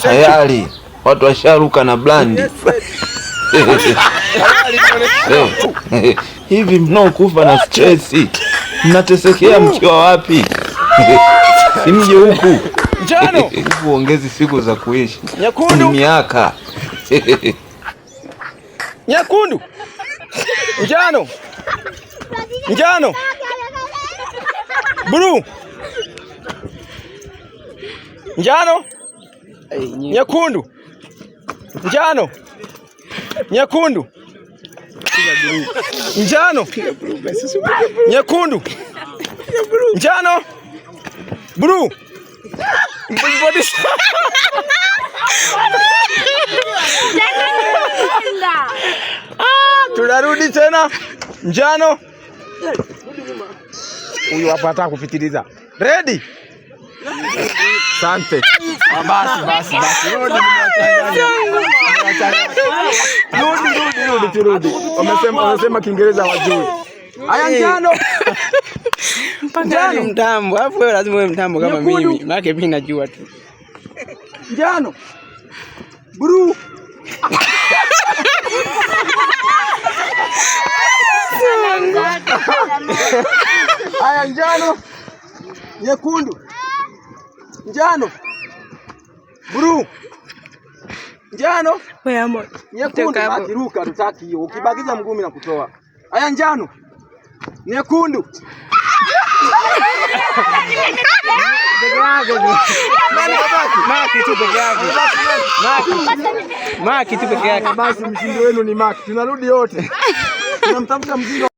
Tayari watu washaruka na blandi. Hivi mnaokufa na stress mnatesekea mkiwa wapi? Simje huku. Njano. Uongezi siku za kuishi. Nyekundu. Miaka. Nyekundu. Njano. Njano. Blue. Njano. Nyekundu. Njano. Nyekundu. Njano. Nyekundu. Njano. Blue. Tunarudi tena. Njano. Huyu hapa hata kupitiliza. Ready? Asante. Basi. Rudi. Wamesema Kiingereza wajui. Haya njano. Mpaka mtambo. Alafu wewe lazima uwe mtambo kama mimi. Maana mimi najua tu. Njano. Blue. Haya njano. Nyekundu. Njano. Blue. Njano. Nyekundu. Akiruka tutaki hiyo. Ukibakiza mguu na kutoa. Haya njano. Nyekundu. Maki tu peke yake. Basi mshindi wenu ni Maki. Tunarudi wote. Tunamtafuta mzigo.